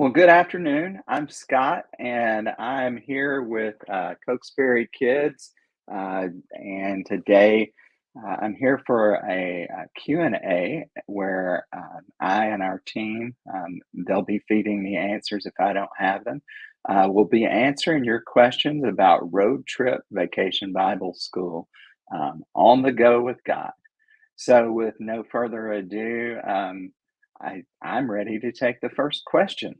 Well, good afternoon. I'm Scott, and I'm here with Cokesbury Kids. And today I'm here for a Q&A where I and our team, they'll be feeding me answers if I don't have them. We'll be answering your questions about Road Trip Vacation Bible School on the go with God. So, with no further ado, I'm ready to take the first question.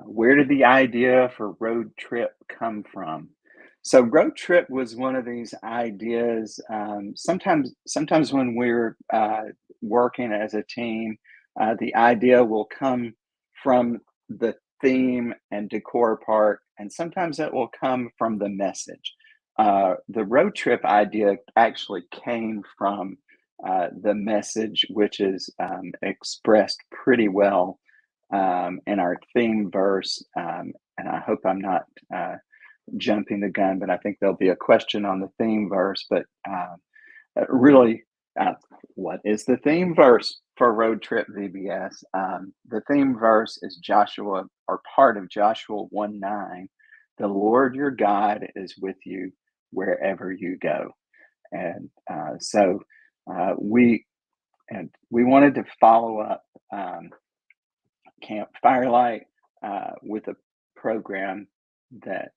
Where did the idea for road trip come from? So road trip was one of these ideas. Sometimes when we're working as a team, the idea will come from the theme and decor part, and sometimes it will come from the message. The road trip idea actually came from the message, which is expressed pretty well in our theme verse. And I hope I'm not jumping the gun, but I think there'll be a question on the theme verse. But really, uh, what is the theme verse for Road Trip VBS? The theme verse is Joshua, or part of Joshua 1:9. The Lord your God is with you wherever you go. And we wanted to follow up. Camp Firelight with a program that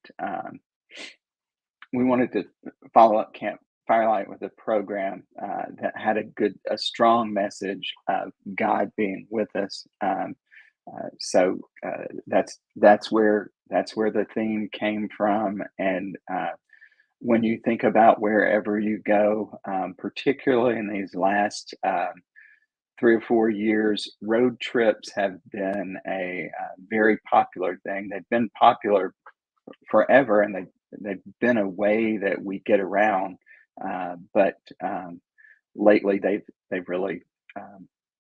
we wanted to follow up Camp Firelight with a program that had a strong message of God being with us. That's where the theme came from. And when you think about wherever you go, particularly in these last 3 or 4 years, road trips have been a very popular thing. They've been popular forever, and they've been a way that we get around. But lately, they've really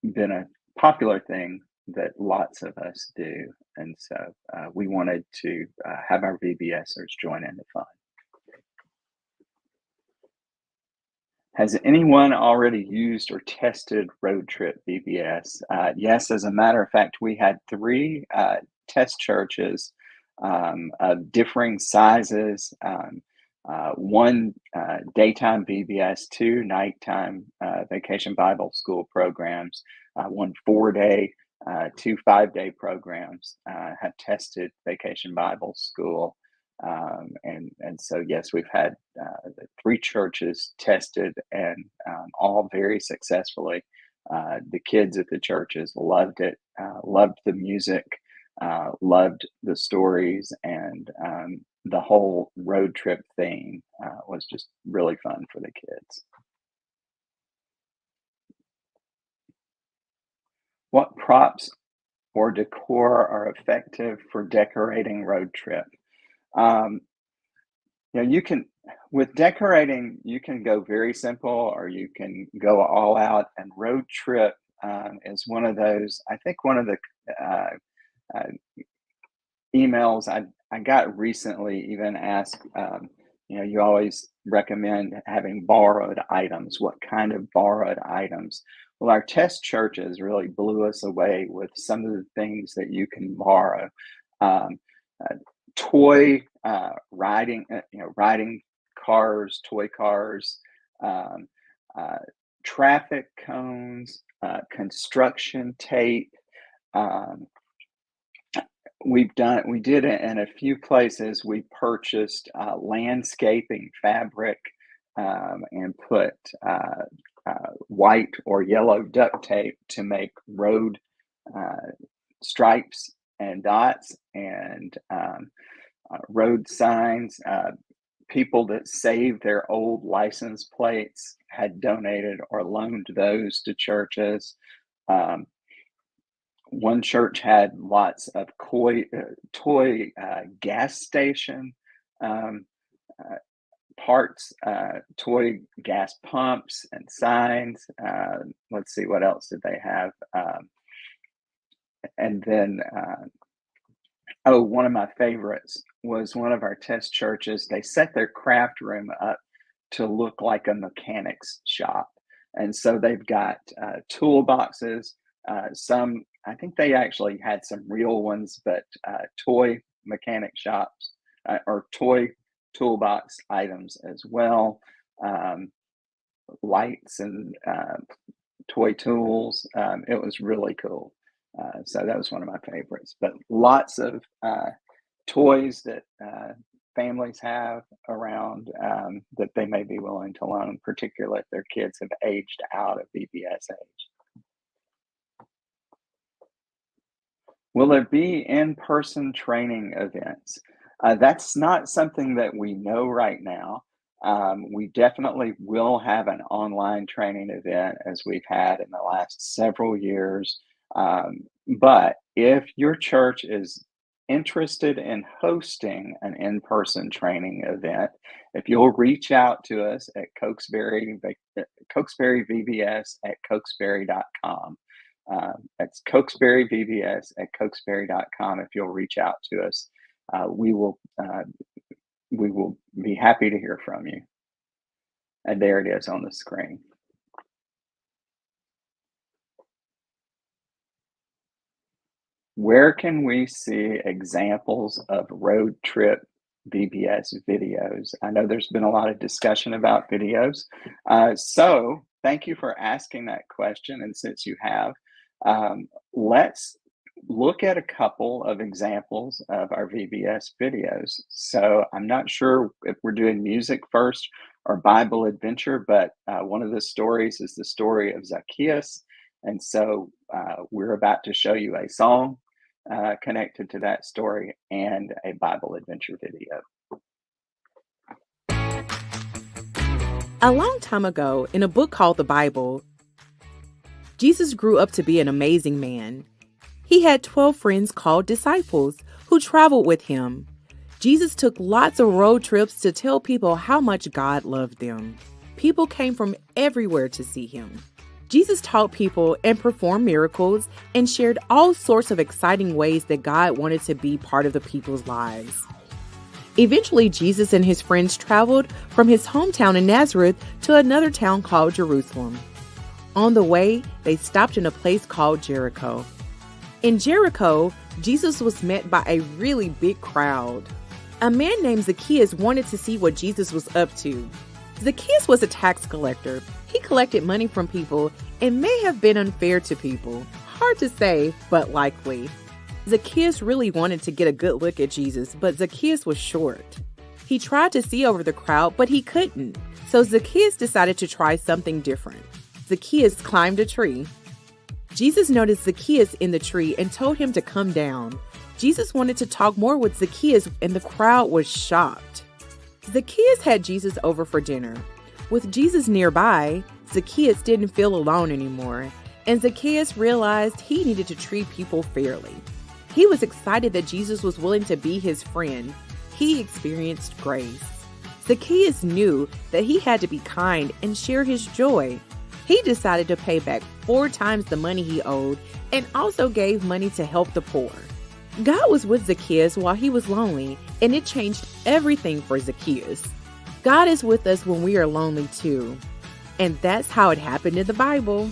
been a popular thing that lots of us do, and so we wanted to have our VBSers join in the fun. Has anyone already used or tested Road Trip VBS? Yes, as a matter of fact, we had three test churches of differing sizes. One daytime VBS, two nighttime Vacation Bible School programs, one 4-day, two 5-day programs have tested Vacation Bible School. And so, yes, we've had the three churches tested, and all very successfully. The kids at the churches loved it, loved the music, loved the stories, and the whole road trip theme was just really fun for the kids. What props or decor are effective for decorating road trip? Um, you can with decorating, you can go very simple or you can go all out. And road trip is one of those. I think one of the uh, uh, emails I got recently even asked, you always recommend having borrowed items. What kind of borrowed items? Well, our test churches really blew us away with some of the things that you can borrow. Um, uh, Toy riding cars, toy cars, um, uh, traffic cones, construction tape. Um, we did it in a few places. We purchased landscaping fabric and put white or yellow duct tape to make road uh, stripes and dots, and road signs. People that saved their old license plates had donated or loaned those to churches. Um, One church had lots of toy gas station um, uh, parts, toy gas pumps and signs. Let's see, what else did they have? And then, oh, one of my favorites was one of our test churches. They set their craft room up to look like a mechanic's shop. And so they've got toolboxes, some I think they actually had some real ones, but toy mechanic shops or toy toolbox items as well. Um, Lights and toy tools. It was really cool. So that was one of my favorites. But lots of toys that families have around that they may be willing to loan, particularly if their kids have aged out of VBS age. Will there be in-person training events? That's not something that we know right now. We definitely will have an online training event as we've had in the last several years. But if your church is interested in hosting an in-person training event, if you'll reach out to us at Cokesbury VBS at Cokesbury.com. That's Cokesbury VBS at Cokesbury.com. If you'll reach out to us, we will be happy to hear from you. And there it is on the screen. Where can we see examples of road trip VBS videos? I know there's been a lot of discussion about videos. So thank you for asking that question. And since you have, let's look at a couple of examples of our VBS videos. So I'm not sure if we're doing music first or Bible adventure, but one of the stories is the story of Zacchaeus. And so we're about to show you a song connected to that story and a Bible adventure video. A long time ago, in a book called the Bible, Jesus grew up to be an amazing man. He had 12 friends called disciples who traveled with him. Jesus took lots of road trips to tell people how much God loved them. People came from everywhere to see him. Jesus taught people and performed miracles and shared all sorts of exciting ways that God wanted to be part of the people's lives. Eventually, Jesus and his friends traveled from his hometown in Nazareth to another town called Jerusalem. On the way, they stopped in a place called Jericho. In Jericho, Jesus was met by a really big crowd. A man named Zacchaeus wanted to see what Jesus was up to. Zacchaeus was a tax collector. He collected money from people and may have been unfair to people. Hard to say, but likely. Zacchaeus really wanted to get a good look at Jesus, but Zacchaeus was short. He tried to see over the crowd, but he couldn't. So Zacchaeus decided to try something different. Zacchaeus climbed a tree. Jesus noticed Zacchaeus in the tree and told him to come down. Jesus wanted to talk more with Zacchaeus, and the crowd was shocked. Zacchaeus had Jesus over for dinner. With Jesus nearby, Zacchaeus didn't feel alone anymore, and Zacchaeus realized he needed to treat people fairly. He was excited that Jesus was willing to be his friend. He experienced grace. Zacchaeus knew that he had to be kind and share his joy. He decided to pay back 4 times the money he owed and also gave money to help the poor. God was with Zacchaeus while he was lonely, and it changed everything for Zacchaeus. God is with us when we are lonely too. And that's how it happened in the Bible.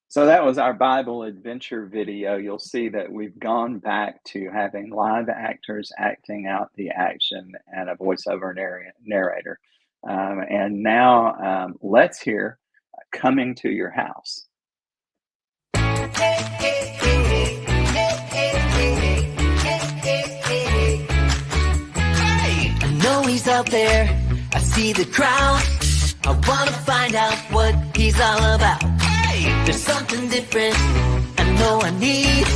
So that was our Bible adventure video. You'll see that we've gone back to having live actors acting out the action and a voiceover narrator. And now let's hear Coming to Your House. I know he's out there. I see the crowd. I want to find out what he's all about. There's something different I know I need.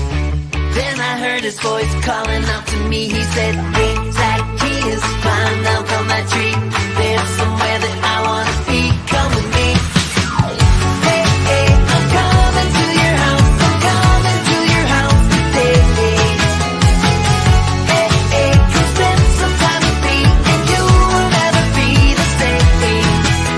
Then I heard his voice calling out to me. He said, hey, Zacchaeus, climb down from that tree. There's somewhere that I want to be. Come with me. Hey, hey, I'm coming to your house. I'm coming to your house today. Hey, hey, come spend some time with me, and you will never be the same.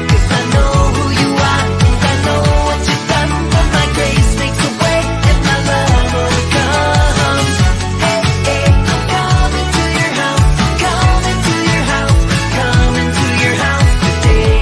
'Cause I know who you are, and I know what you've done. But my grace makes a way, and my love overcomes. Hey, hey, I'm coming to your house. I'm coming to your house. Coming to your house today.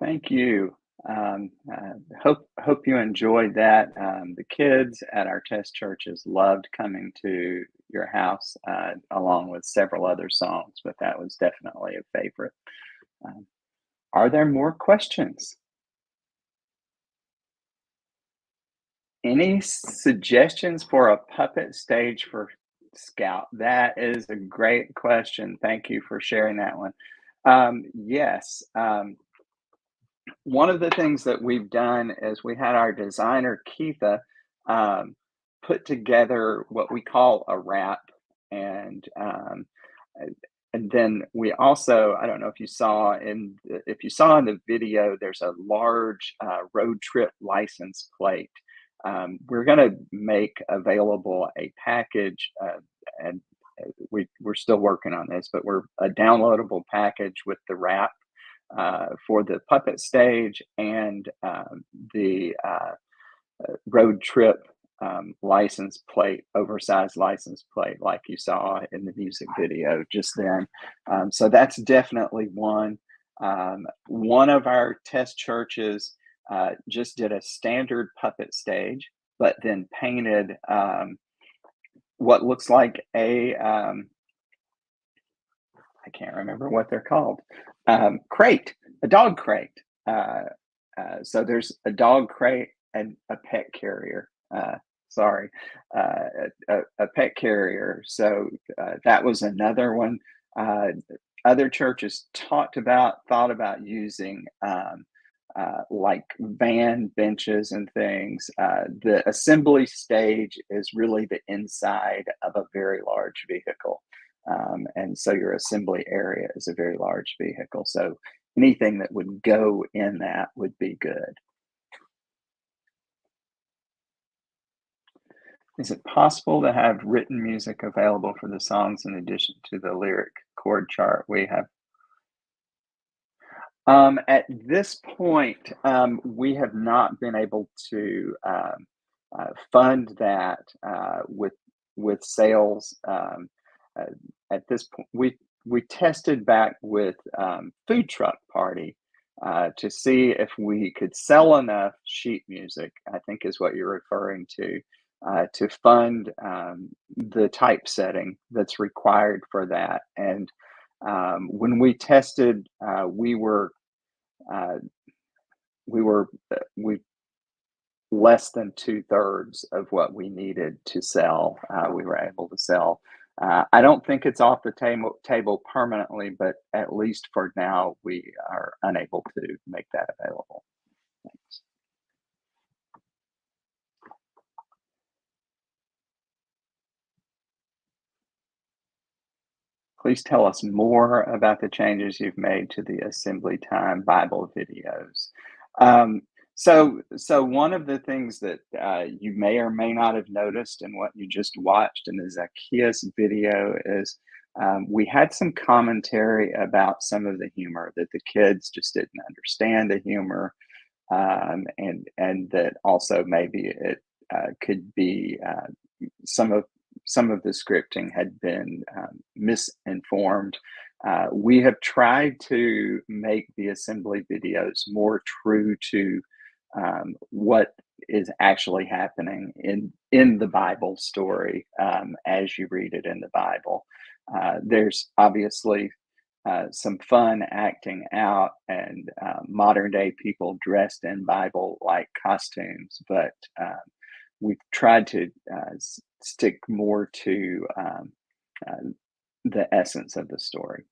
Thank you. Hope you enjoyed that. The kids at our test churches loved coming to your house, along with several other songs, but that was definitely a favorite. Um, are there more questions? Any suggestions for a puppet stage for Scout? That is a great question. Thank you for sharing that one. Yes. One of the things that we've done is we had our designer Keitha um, put together what we call a wrap, and and then we also, I don't know if you saw in the video, there's a large road trip license plate. We're going to make available a package, and we're still working on this, but we're a downloadable package with the wrap for the puppet stage and the road trip license plate, oversized license plate, like you saw in the music video just then. So that's definitely one. One of our test churches just did a standard puppet stage, but then painted what looks like I can't remember what they're called. Crate, a dog crate. So there's a dog crate and a pet carrier. Sorry, a pet carrier. So that was another one. Other churches thought about using like van benches and things. The assembly stage is really the inside of a very large vehicle. And so your assembly area is a very large vehicle. So anything that would go in that would be good. Is it possible to have written music available for the songs in addition to the lyric chord chart we have? At this point, we have not been able to fund that with sales. Uh, at this point, we tested back with Food Truck Party to see if we could sell enough sheet music, I think is what you're referring to fund the typesetting that's required for that. And when we tested, uh, we less than two-thirds of what we needed to sell. We were able to sell. I don't think it's off the table permanently, but at least for now, we are unable to make that available. Thanks. Please tell us more about the changes you've made to the Assembly Time Bible videos. Um, so one of the things that you may or may not have noticed in what you just watched in the Zacchaeus video is we had some commentary about some of the humor that the kids just didn't understand the humor, and that also maybe it could be some of the scripting had been misinformed. We have tried to make the assembly videos more true to what is actually happening in the Bible story as you read it in the Bible. There's obviously some fun acting out and modern day people dressed in Bible like costumes, but we've tried to stick more to uh, the essence of the story.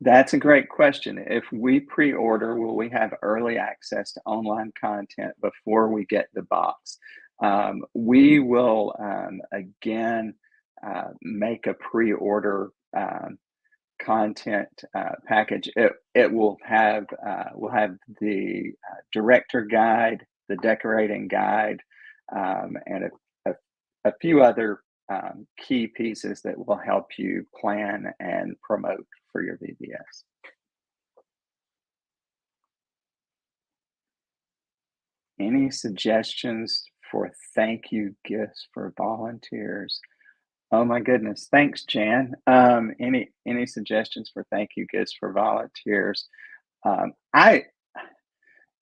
That's a great question. If we pre-order, will we have early access to online content before we get the box? We will again make a pre-order content package. It will have the director guide, the decorating guide, and a few other key pieces that will help you plan and promote for your VBS. Any suggestions for thank you gifts for volunteers? Oh my goodness. Thanks, Jan. Any suggestions for thank you gifts for volunteers? I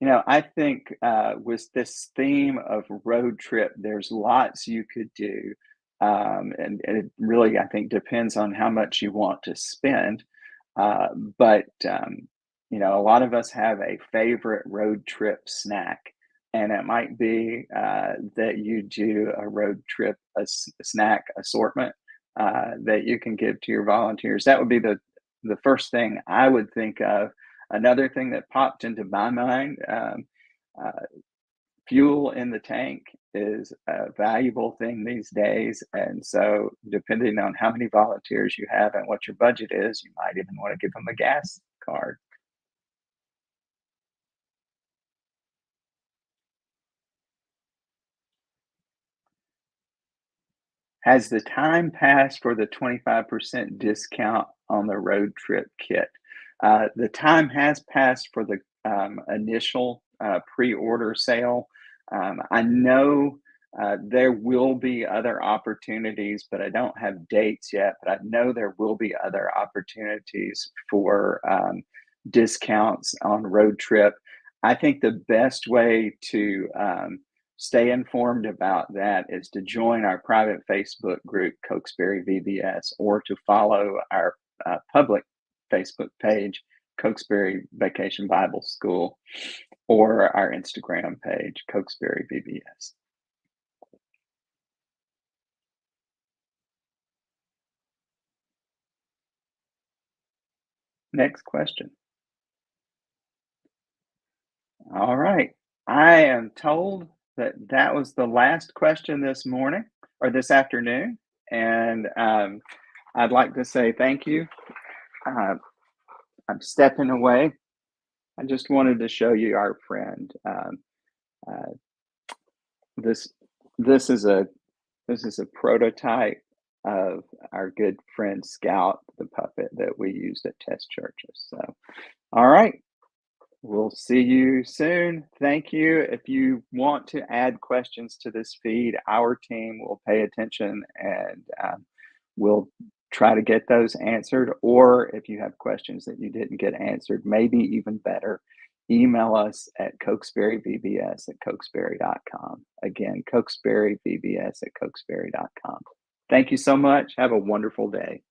I think with this theme of road trip, there's lots you could do. And it really, I think, depends on how much you want to spend. Uh, but a lot of us have a favorite road trip snack. And it might be that you do a road trip, snack assortment that you can give to your volunteers. That would be the first thing I would think of. Another thing that popped into my mind, uh, fuel in the tank is a valuable thing these days. And so, depending on how many volunteers you have and what your budget is, you might even want to give them a gas card. Has the time passed for the 25% discount on the road trip kit? The time has passed for the initial pre-order sale. I know there will be other opportunities, but I don't have dates yet. But I know there will be other opportunities for discounts on road trip. I think the best way to stay informed about that is to join our private Facebook group, Cokesbury VBS, or to follow our public Facebook page, Cokesbury Vacation Bible School, or our Instagram page, Cokesbury VBS. Next question. All right. I am told that that was the last question this morning or this afternoon. And I'd like to say thank you. Uh, I'm stepping away. I just wanted to show you our friend. Uh, this this is a this is a prototype of our good friend Scout, the puppet that we used at test churches. So, all right, we'll see you soon. Thank you. If you want to add questions to this feed, our team will pay attention and we'll try to get those answered. Or if you have questions that you didn't get answered, maybe even better, email us at cokesburyvbs@cokesbury.com. Again, cokesburyvbs@cokesbury.com. Thank you so much. Have a wonderful day.